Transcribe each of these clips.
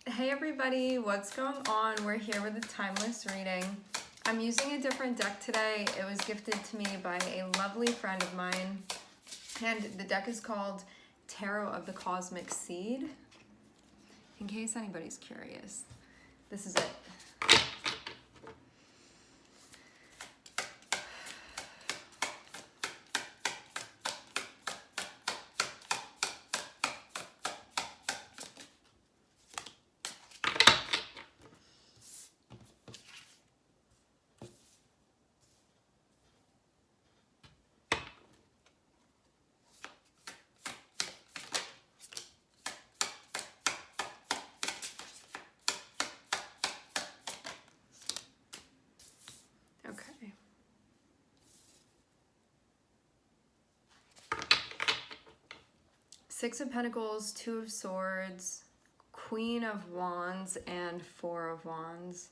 Hey everybody, what's going on? We're here with a timeless reading. I'm using a different deck today. It was gifted to me by a lovely friend of mine. And the deck is called Tarot of the Cosmic Seed. In case anybody's curious, this is it. Okay. Six of Pentacles, Two of Swords, Queen of Wands, and Four of Wands.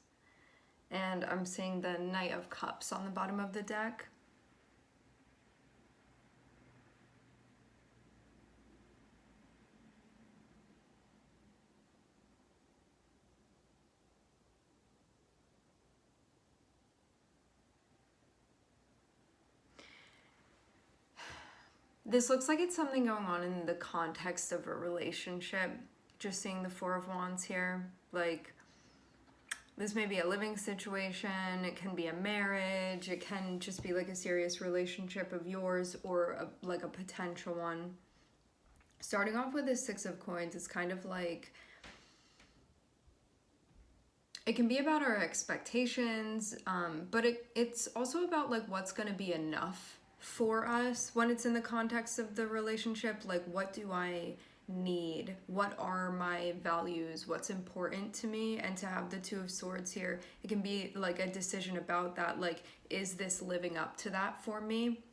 And I'm seeing the Knight of Cups on the bottom of the deck. This looks like it's something going on in the context of a relationship. Just seeing the Four of Wands here. Like, this may be a living situation, it can be a marriage, it can just be like a serious relationship of yours or like a potential one. Starting off with the Six of Coins, it's kind of like, it can be about our expectations, but it's also about like what's going to be enough for us when it's in the context of the relationship. Like, what do I need? What are my values? What's important to me? And to have the Two of Swords here, it can be like a decision about that. Like, is this living up to that for me?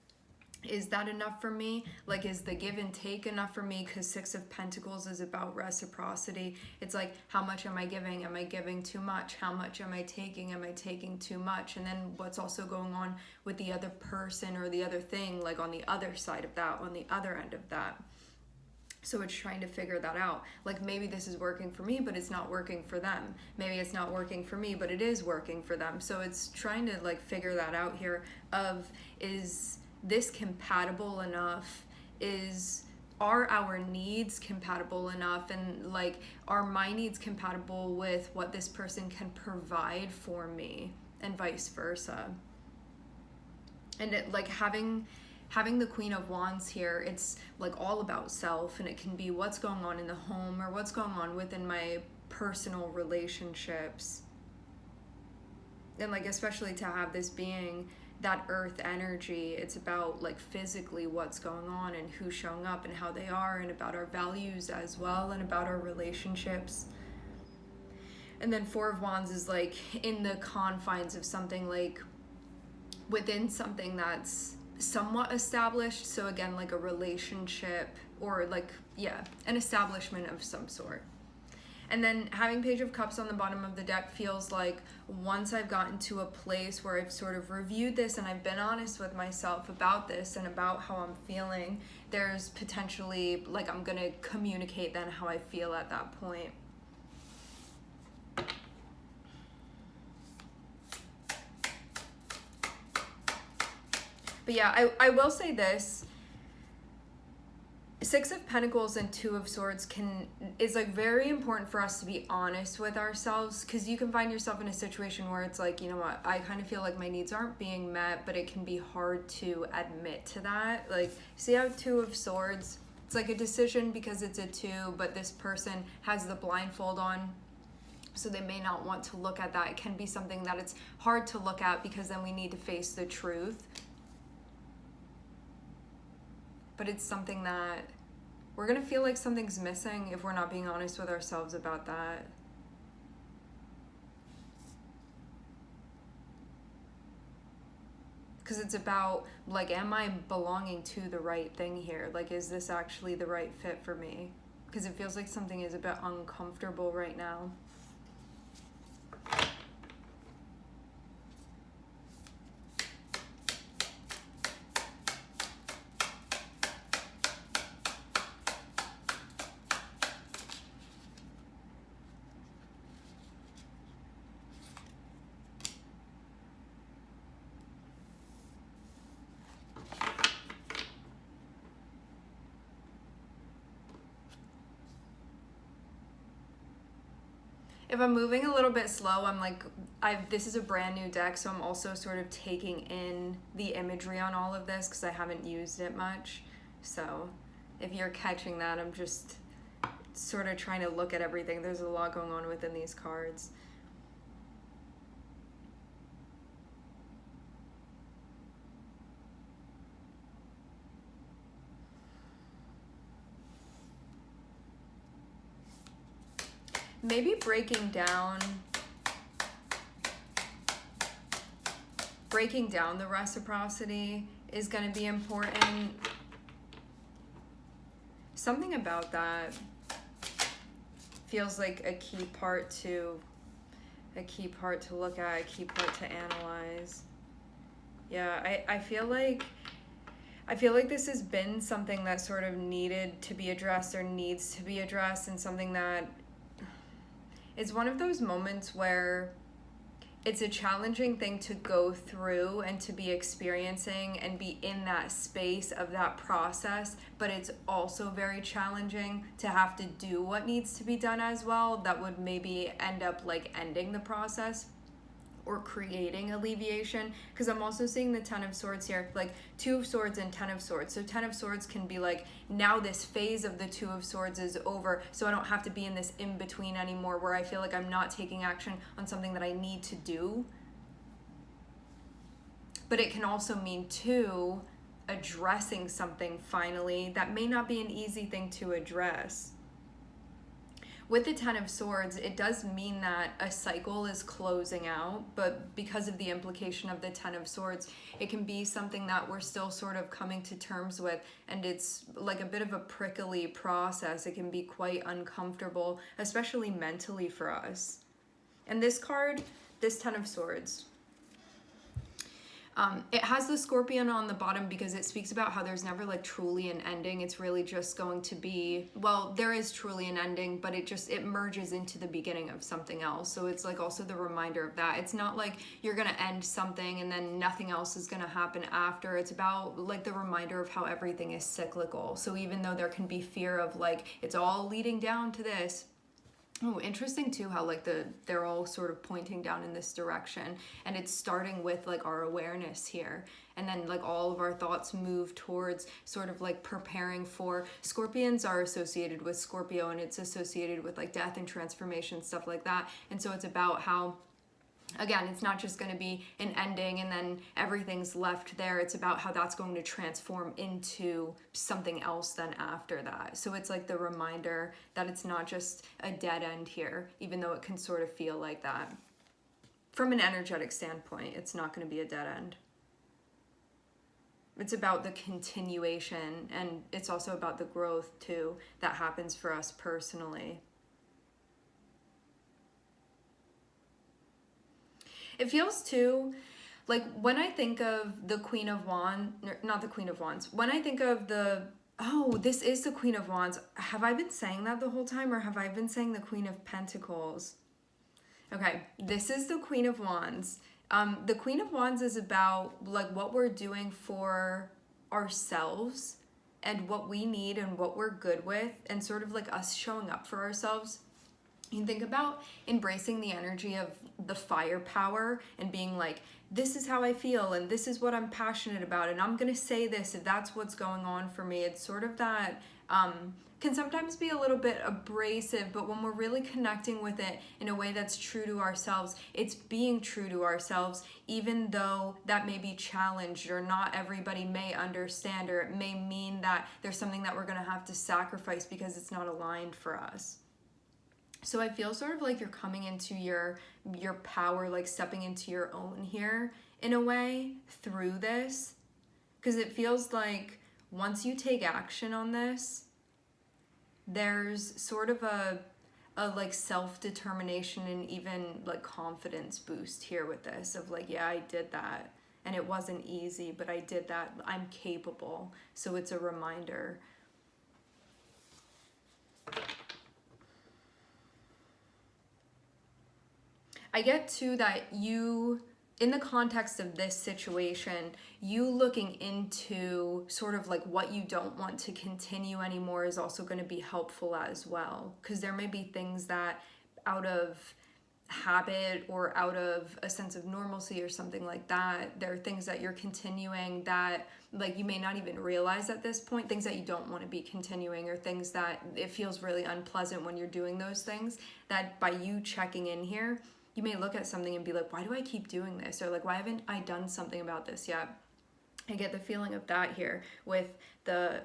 Is that enough for me? Like, is the give and take enough for me? Because Six of Pentacles is about reciprocity. It's like, how much am I giving? Am I giving too much? How much am I taking? Am I taking too much? And then what's also going on with the other person or the other thing, like on the other side of that, on the other end of that. So it's trying to figure that out. Like, maybe this is working for me, but it's not working for them. Maybe it's not working for me, but it is working for them. So it's trying to like figure that out here of, is this compatible enough? Are our needs compatible enough? And like, are my needs compatible with what this person can provide for me, and vice versa? And it, like, having the Queen of Wands here, it's like all about self, and it can be what's going on in the home or what's going on within my personal relationships. And like, especially to have this being that earth energy, it's about like physically what's going on and who's showing up and how they are, and about our values as well, and about our relationships. And then Four of Wands is like in the confines of something, like within something that's somewhat established. So again, like a relationship, or like, yeah, an establishment of some sort. And then having Page of Cups on the bottom of the deck feels like, once I've gotten to a place where I've sort of reviewed this and I've been honest with myself about this and about how I'm feeling, there's potentially, like, I'm going to communicate then how I feel at that point. But yeah, I will say this. Six of Pentacles and Two of Swords is like very important for us to be honest with ourselves, because you can find yourself in a situation where it's like, you know what, I kind of feel like my needs aren't being met, but it can be hard to admit to that. Like, see how Two of Swords, it's like a decision because it's a two, but this person has the blindfold on, so they may not want to look at that. It can be something that it's hard to look at because then we need to face the truth. But it's something that we're going to feel like something's missing if we're not being honest with ourselves about that. Because it's about, like, am I belonging to the right thing here? Like, is this actually the right fit for me? Because it feels like something is a bit uncomfortable right now. if I'm moving a little bit slow, I'm like, this is a brand new deck, so I'm also sort of taking in the imagery on all of this because I haven't used it much. So if you're catching that, I'm just sort of trying to look at everything. There's a lot going on within these cards. Maybe breaking down the reciprocity is going to be important. Something about that feels like a key part to look at, a key part to analyze. Yeah, I feel like this has been something that sort of needed to be addressed or needs to be addressed, and something that is one of those moments where it's a challenging thing to go through and to be experiencing and be in that space of that process, but it's also very challenging to have to do what needs to be done as well. That would maybe end up like ending the process or creating alleviation, because I'm also seeing the Ten of Swords here, like Two of Swords and Ten of Swords. So Ten of Swords can be like, now this phase of the Two of Swords is over, so I don't have to be in this in-between anymore where I feel like I'm not taking action on something that I need to do. But it can also mean too, addressing something finally that may not be an easy thing to address. With the Ten of Swords, it does mean that a cycle is closing out, but because of the implication of the Ten of Swords, it can be something that we're still sort of coming to terms with, and it's like a bit of a prickly process. It can be quite uncomfortable, especially mentally for us. And this card, this Ten of Swords, it has the scorpion on the bottom because it speaks about how there's never like truly an ending. It's really just going to be, well, there is truly an ending, but it merges into the beginning of something else. So it's like also the reminder of that. It's not like you're going to end something and then nothing else is going to happen after. It's about like the reminder of how everything is cyclical. So even though there can be fear of like, it's all leading down to this. Oh, interesting too how like they're all sort of pointing down in this direction, and it's starting with like our awareness here, and then like all of our thoughts move towards sort of like preparing for. Scorpions are associated with Scorpio, and it's associated with like death and transformation, stuff like that. And so it's about how, again, it's not just going to be an ending and then everything's left there. It's about how that's going to transform into something else then after that. So it's like the reminder that it's not just a dead end here, even though it can sort of feel like that. From an energetic standpoint, it's not going to be a dead end. It's about the continuation, and it's also about the growth too that happens for us personally. It feels too, like when I think of the Queen of Wands, not the Queen of Wands, when I think of this is the Queen of Wands. Have I been saying that the whole time, or have I been saying the Queen of Pentacles? Okay, this is the Queen of Wands. The Queen of Wands is about like what we're doing for ourselves and what we need and what we're good with, and sort of like us showing up for ourselves. You think about embracing the energy of the fire power and being like, this is how I feel and this is what I'm passionate about, and I'm gonna say this if that's what's going on for me. It's sort of that can sometimes be a little bit abrasive, but when we're really connecting with it in a way that's true to ourselves, it's being true to ourselves, even though that may be challenged or not everybody may understand, or it may mean that there's something that we're gonna have to sacrifice because it's not aligned for us. So I feel sort of like you're coming into your power, like stepping into your own here in a way through this, because it feels like once you take action on this, there's sort of a like self-determination and even like confidence boost here with this of like, yeah, I did that and it wasn't easy, but I did that. I'm capable. So it's a reminder. I get too that you, in the context of this situation, you looking into sort of like what you don't want to continue anymore is also going to be helpful as well. Because there may be things that out of habit or out of a sense of normalcy or something like that. There are things that you're continuing that like you may not even realize at this point, things that you don't want to be continuing, or things that it feels really unpleasant when you're doing those things, that by you checking in here, you may look at something and be like, why do I keep doing this? Or like, why haven't I done something about this yet? I get the feeling of that here with the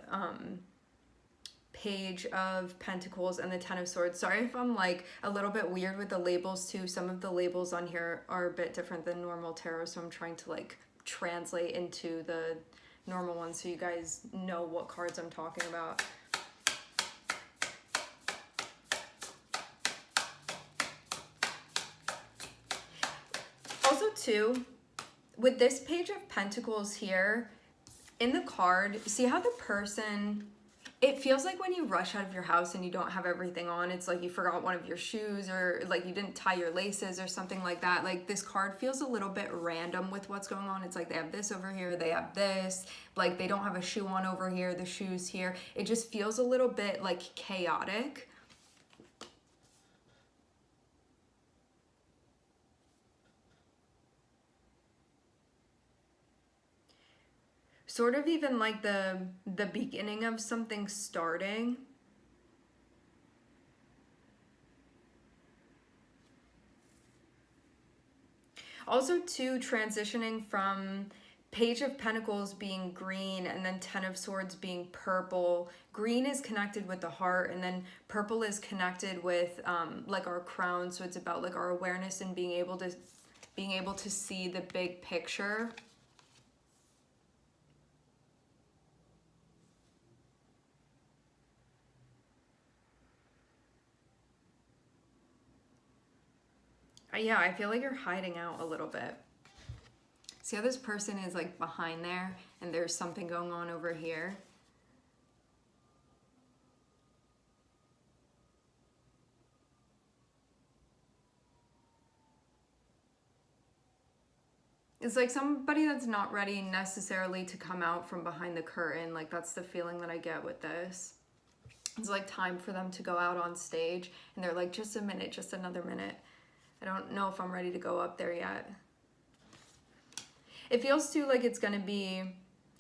Page of Pentacles and the Ten of Swords. Sorry if I'm like a little bit weird with the labels too. Some of the labels on here are a bit different than normal tarot, so I'm trying to like translate into the normal ones so you guys know what cards I'm talking about. Also too, with this Page of Pentacles here, in the card, see how the person, it feels like when you rush out of your house and you don't have everything on, it's like you forgot one of your shoes, or like you didn't tie your laces or something like that. Like this card feels a little bit random with what's going on. It's like they have this over here, they have this, like they don't have a shoe on over here, the shoe's here. It just feels a little bit like chaotic. Sort of even like the beginning of something starting. Also too, transitioning from Page of Pentacles being green and then Ten of Swords being purple. Green is connected with the heart, and then purple is connected with like our crown. So it's about like our awareness and being able to see the big picture. Yeah, I feel like you're hiding out a little bit. See how this person is like behind there and there's something going on over here? It's like somebody that's not ready necessarily to come out from behind the curtain. Like that's the feeling that I get with this. It's like time for them to go out on stage and they're like, just a minute, just another minute. I don't know if I'm ready to go up there yet. It feels too like it's going to be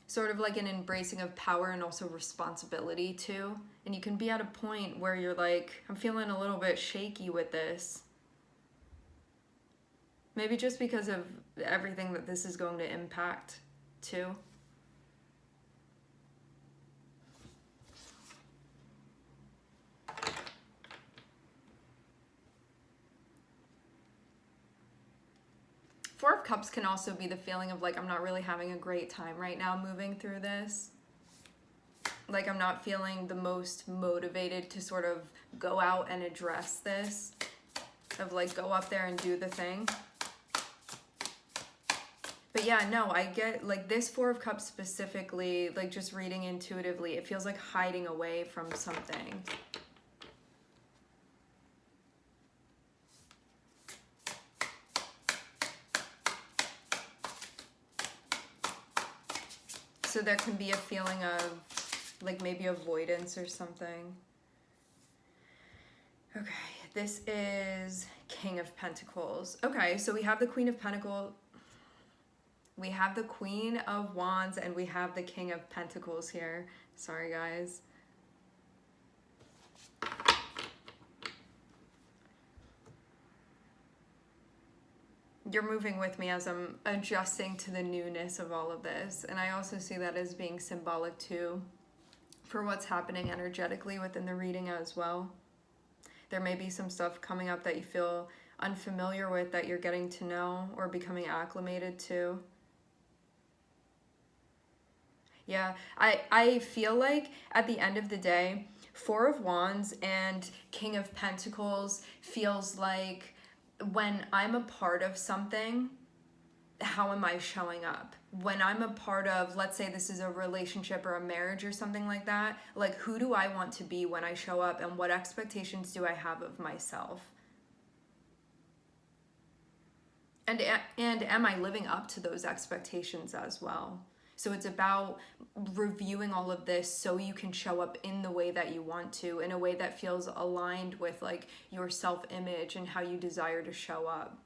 sort of like an embracing of power and also responsibility too. And you can be at a point where you're like, I'm feeling a little bit shaky with this. Maybe just because of everything that this is going to impact too. Four of Cups can also be the feeling of like, I'm not really having a great time right now moving through this. Like I'm not feeling the most motivated to sort of go out and address this. Of like, go up there and do the thing. But yeah, no, I get like this Four of Cups specifically, like just reading intuitively, it feels like hiding away from something. So there can be a feeling of like maybe avoidance or something. Okay, this is King of Pentacles. Okay, so we have the Queen of Pentacles. We have the Queen of Wands and we have the King of Pentacles here. Sorry, guys. You're moving with me as I'm adjusting to the newness of all of this. And I also see that as being symbolic too for what's happening energetically within the reading as well. There may be some stuff coming up that you feel unfamiliar with that you're getting to know or becoming acclimated to. Yeah, I feel like at the end of the day, Four of Wands and King of Pentacles feels like when I'm a part of something, how am I showing up? When I'm a part of, let's say this is a relationship or a marriage or something like that, like who do I want to be when I show up, and what expectations do I have of myself? And am I living up to those expectations as well? So it's about reviewing all of this so you can show up in the way that you want to, in a way that feels aligned with like your self-image and how you desire to show up.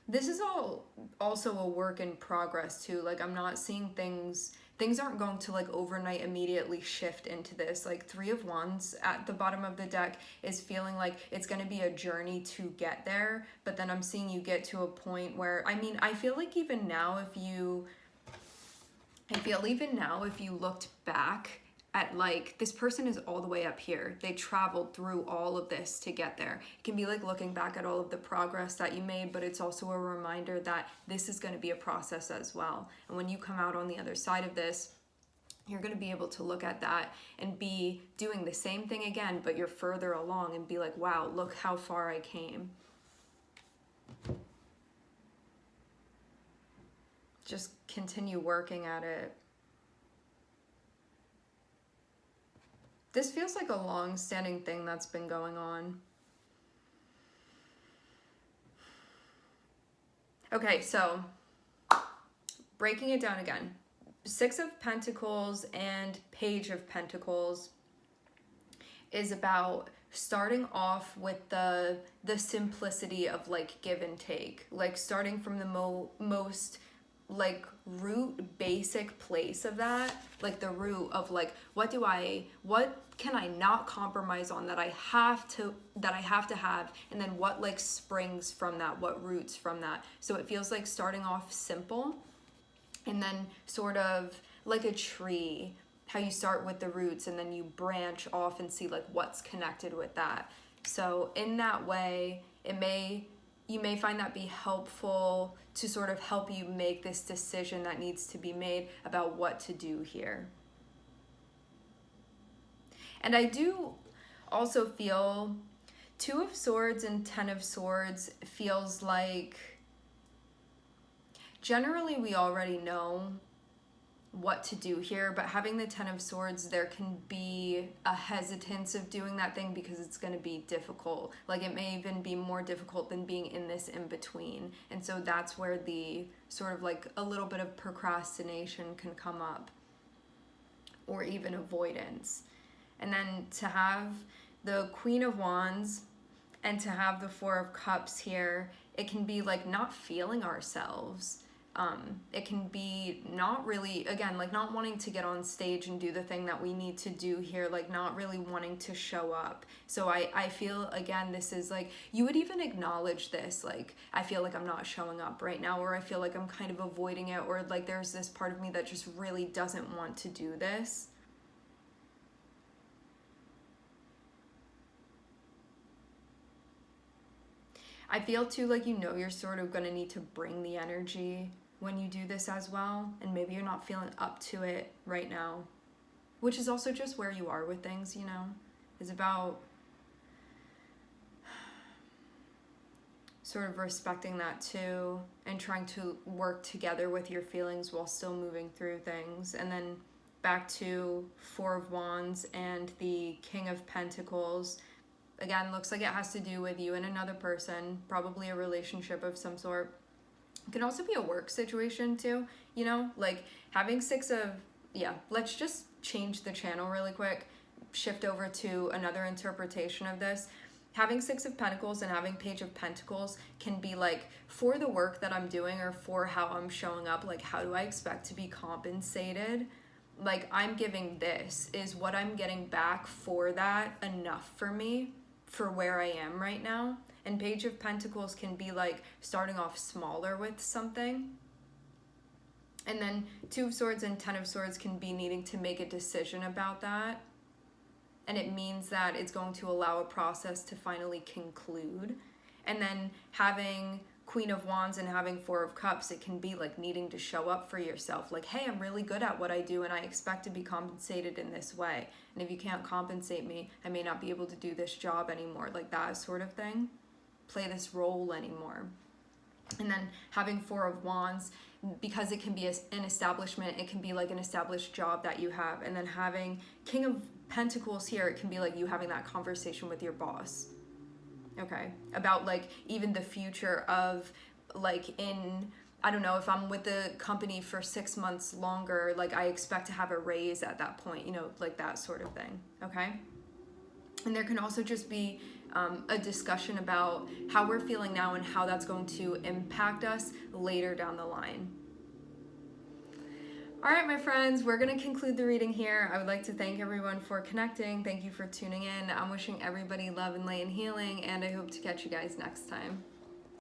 This is all also a work in progress too. Like I'm not seeing things aren't going to like overnight immediately shift into this. Like 3 of Wands at the bottom of the deck is feeling like it's going to be a journey to get there, but then I'm seeing you get to a point where, I mean, I feel even now if you looked back at like, this person is all the way up here. They traveled through all of this to get there. It can be like looking back at all of the progress that you made, but it's also a reminder that this is going to be a process as well. And when you come out on the other side of this, you're going to be able to look at that and be doing the same thing again, but you're further along and be like, wow, look how far I came. Just continue working at it. This feels like a long-standing thing that's been going on. Okay, so breaking it down again. 6 of Pentacles and Page of Pentacles is about starting off with the simplicity of like give and take. Like starting from the most like root basic place of that, like the root of like what can I not compromise on that I have to have, and then what like springs from that, what roots from that. So it feels like starting off simple and then sort of like a tree, how you start with the roots and then you branch off and see like what's connected with that. So in that way, you may find that be helpful to sort of help you make this decision that needs to be made about what to do here. And I do also feel 2 of Swords and 10 of Swords feels like generally we already know what to do here, but having the 10 of Swords, there can be a hesitance of doing that thing because it's going to be difficult. Like it may even be more difficult than being in this in between. And so that's where the sort of like a little bit of procrastination can come up, or even avoidance. And then to have the Queen of Wands and to have the 4 of Cups here, it can be like not feeling ourselves. It can be not really, again, like not wanting to get on stage and do the thing that we need to do here, like not really wanting to show up. So I feel, again, this is like, you would even acknowledge this, like, I feel like I'm not showing up right now, or I feel like I'm kind of avoiding it, or like there's this part of me that just really doesn't want to do this. I feel too like you're sort of going to need to bring the energy when you do this as well, and maybe you're not feeling up to it right now, which is also just where you are with things, is about sort of respecting that too and trying to work together with your feelings while still moving through things. And then back to 4 of Wands and the King of Pentacles. Again, looks like it has to do with you and another person, probably a relationship of some sort. It can also be a work situation too, like having let's just change the channel really quick, shift over to another interpretation of this. Having 6 of Pentacles and having Page of Pentacles can be like, for the work that I'm doing or for how I'm showing up, like how do I expect to be compensated? Like I'm giving this, is what I'm getting back for that enough for me for where I am right now? And Page of Pentacles can be like starting off smaller with something. And then 2 of Swords and 10 of Swords can be needing to make a decision about that. And it means that it's going to allow a process to finally conclude. And then having Queen of Wands and having 4 of Cups, it can be like needing to show up for yourself. Like, hey, I'm really good at what I do and I expect to be compensated in this way. And if you can't compensate me, I may not be able to do this job anymore. Like that sort of thing. Play this role anymore. And then having 4 of Wands, because it can be an establishment, it can be like an established job that you have. And then having King of Pentacles here, it can be like you having that conversation with your boss. Okay, about like even the future of like in I don't know, if I'm with the company for 6 months longer, like I expect to have a raise at that point, you know, like that sort of thing, okay? And there can also just be a discussion about how we're feeling now and how that's going to impact us later down the line. All right, my friends, we're going to conclude the reading here. I would like to thank everyone for connecting. Thank you for tuning in. I'm wishing everybody love and light and healing, and I hope to catch you guys next time.